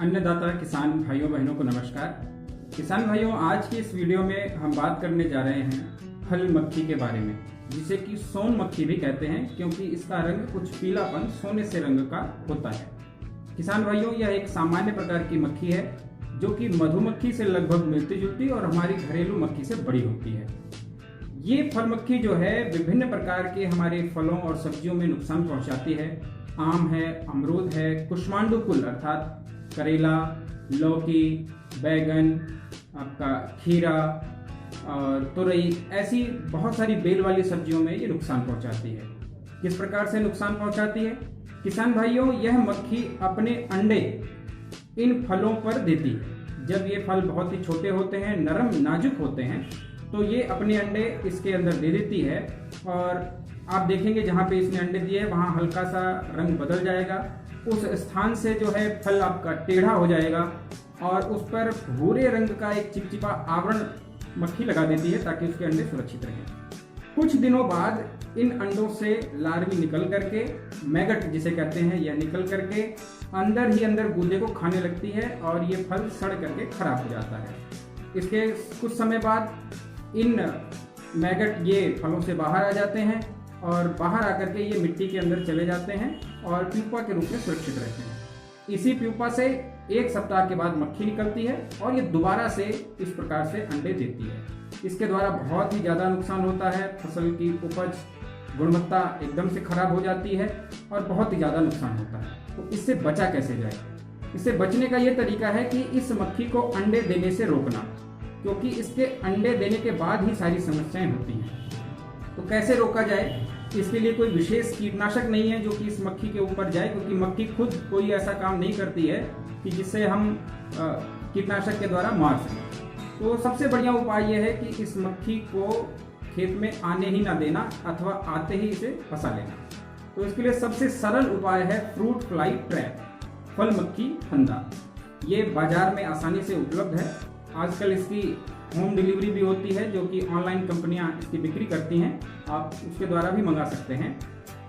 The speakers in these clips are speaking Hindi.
अन्नदाता किसान भाइयों बहनों को नमस्कार। किसान भाइयों, आज की इस वीडियो में हम बात करने जा रहे हैं फल मक्खी के बारे में, जिसे कि सोन मक्खी भी कहते हैं, क्योंकि इसका रंग कुछ पीलापन सोने से रंग का होता है। किसान भाइयों, यह एक सामान्य प्रकार की मक्खी है जो कि मधुमक्खी से लगभग मिलती जुलती और हमारी घरेलू मक्खी से बड़ी होती है। ये फल मक्खी जो है विभिन्न प्रकार के हमारे फलों और सब्जियों में नुकसान पहुंचाती है। आम है, अमरूद है, कुष्मांडू फूल अर्थात करेला, लौकी, बैगन, आपका खीरा और तुरई, ऐसी बहुत सारी बेल वाली सब्जियों में ये नुकसान पहुंचाती है। किस प्रकार से नुकसान पहुंचाती है किसान भाइयों? यह मक्खी अपने अंडे इन फलों पर देती है। जब ये फल बहुत ही छोटे होते हैं, नरम नाजुक होते हैं, तो ये अपने अंडे इसके अंदर दे देती है और आप देखेंगे जहाँ पे इसने अंडे दिए वहाँ हल्का सा रंग बदल जाएगा। उस स्थान से जो है फल आपका टेढ़ा हो जाएगा और उस पर भूरे रंग का एक चिपचिपा आवरण मक्खी लगा देती है ताकि उसके अंडे सुरक्षित रहें। कुछ दिनों बाद इन अंडों से लार्वी निकल करके, मैगट जिसे कहते हैं, यह निकल करके अंदर ही अंदर गूदे को खाने लगती है और ये फल सड़ करके खराब हो जाता है। इसके कुछ समय बाद इन मैगट ये फलों से बाहर आ जाते हैं और बाहर आकर के ये मिट्टी के अंदर चले जाते हैं और प्यूपा के रूप में सुरक्षित रहते हैं। इसी प्यूपा से एक सप्ताह के बाद मक्खी निकलती है और ये दोबारा से इस प्रकार से अंडे देती है। इसके द्वारा बहुत ही ज़्यादा नुकसान होता है। फसल की उपज गुणवत्ता एकदम से खराब हो जाती है और बहुत ही ज़्यादा नुकसान होता है। तो इससे बचा कैसे जाए? इससे बचने का ये तरीका है कि इस मक्खी को अंडे देने से रोकना, क्योंकि इसके अंडे देने के बाद ही सारी समस्याएं होती हैं। तो कैसे रोका जाए? इसके लिए कोई विशेष कीटनाशक नहीं है जो कि इस मक्खी के ऊपर जाए, क्योंकि मक्खी खुद कोई ऐसा काम नहीं करती है कि जिससे हम कीटनाशक के द्वारा मार सकें। तो सबसे बढ़िया उपाय यह है कि इस मक्खी को खेत में आने ही ना देना अथवा आते ही इसे फंसा लेना। तो इसके लिए सबसे सरल उपाय है फ्रूट फ्लाई ट्रैप, फल मक्खी फंदा। ये बाजार में आसानी से उपलब्ध है। आजकल इसकी होम डिलीवरी भी होती है, जो कि ऑनलाइन कंपनियां इसकी बिक्री करती हैं। आप उसके द्वारा भी मंगा सकते हैं।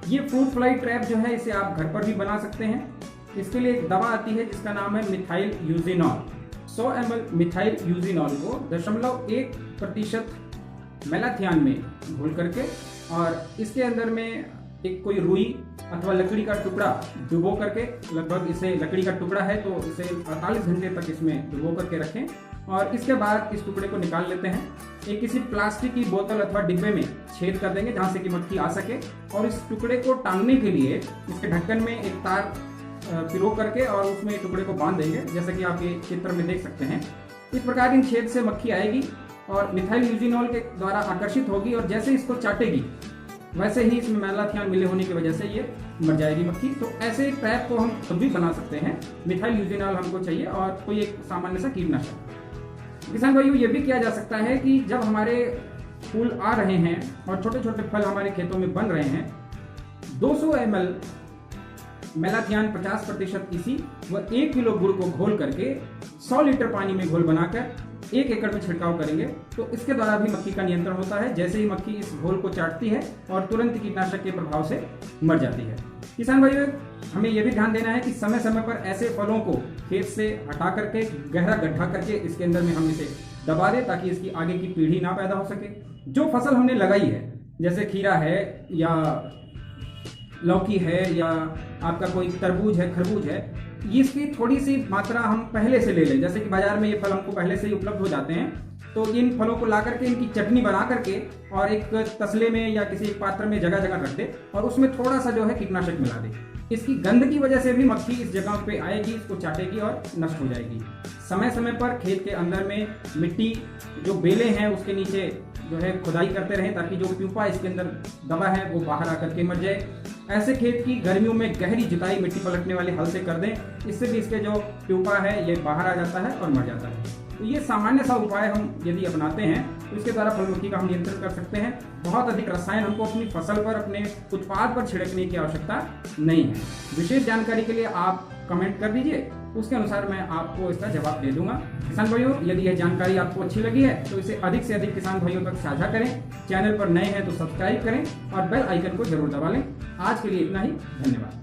ये फ्रूट फ्लाई ट्रैप जो है, इसे आप घर पर भी बना सकते हैं। इसके लिए एक दवा आती है जिसका नाम है methyl eugenol. 100 ml methyl eugenol को 0.1% मेलाथियान में घोल करके और इसके अंदर में एक कोई रुई अथवा लकड़ी का टुकड़ा डुबो करके, लगभग इसे लकड़ी का टुकड़ा है तो इसे 48 घंटे तक इसमें डुबो करके रखें और इसके बाद इस टुकड़े को निकाल लेते हैं। एक किसी प्लास्टिक की बोतल अथवा डिब्बे में छेद कर देंगे जहां से कि मक्खी आ सके और इस टुकड़े को टांगने के लिए इसके ढक्कन में एक तार पिरो करके और उसमें टुकड़े को बांध देंगे, जैसा कि आप ये चित्र में देख सकते हैं। इस प्रकार इन छेद से मक्खी आएगी और मिथाइल यूजिनॉल के द्वारा आकर्षित होगी और जैसे इसको चाटेगी वैसे ही इसमें मेलाथियान मिले होने की वजह से ये मर जाएगी मक्खी। तो ऐसे ट्रैप को हम खुद भी बना सकते हैं। मिथाइल यूजिनॉल हमको चाहिए और कोई एक सामान्य सा कीटनाशक। किसान भाइयों, ये भी किया जा सकता है कि जब हमारे फूल आ रहे हैं और छोटे छोटे फल हमारे खेतों में बन रहे हैं, 200 ml मेलाथियान 50% इसी व 1 किलो गुड़ को घोल करके 100 लीटर पानी में घोल बनाकर 1 एकड़ में छिड़काव करेंगे तो इसके द्वारा भी मक्खी का नियंत्रण होता है। जैसे ही मक्खी इस घोल को चाटती है और तुरंत कीटनाशक के प्रभाव से मर जाती है। किसान भाइयों, हमें यह भी ध्यान देना है कि समय समय पर ऐसे फलों को खेत से हटा करके गहरा गड्ढा करके इसके अंदर में हम इसे दबा दें ताकि इसकी आगे की पीढ़ी ना पैदा हो सके। जो फसल हमने लगाई है, जैसे खीरा है या लौकी है या आपका कोई तरबूज है, खरबूज है, इसकी थोड़ी सी मात्रा हम पहले से ले लें। जैसे कि बाजार में ये फल हमको पहले से ही उपलब्ध हो जाते हैं, तो इन फलों को ला करके इनकी चटनी बना करके और एक तसले में या किसी पात्र में जगह जगह रख दे और उसमें थोड़ा सा जो है कीटनाशक मिला दे। इसकी गंध की वजह से भी मक्खी इस जगह पे आएगी, इसको चाटेगी और नष्ट हो जाएगी। समय समय पर खेत के अंदर में मिट्टी, जो बेलें हैं उसके नीचे जो है खुदाई करते रहें ताकि जो प्यूपा इसके अंदर दबा है वो बाहर आकर के मर जाए। ऐसे खेत की गर्मियों में गहरी जुताई मिट्टी पलटने वाले हल से कर दें, इससे भी इसके जो प्यूपा है ये बाहर आ जाता है और मर जाता है। तो ये सामान्य सा उपाय हम यदि अपनाते हैं तो इसके द्वारा फल मक्खी का हम नियंत्रण कर सकते हैं। बहुत अधिक रसायन हमको अपनी फसल पर, अपने उत्पाद पर छिड़कने की आवश्यकता नहीं है। विशेष जानकारी के लिए आप कमेंट कर दीजिए, उसके अनुसार मैं आपको इसका जवाब दे दूंगा। किसान भाइयों, यदि यह जानकारी आपको अच्छी लगी है तो इसे अधिक से अधिक किसान भाइयों तक साझा करें। चैनल पर नए हैं तो सब्सक्राइब करें और बेल आइकन को जरूर दबा लें। आज के लिए इतना ही, धन्यवाद।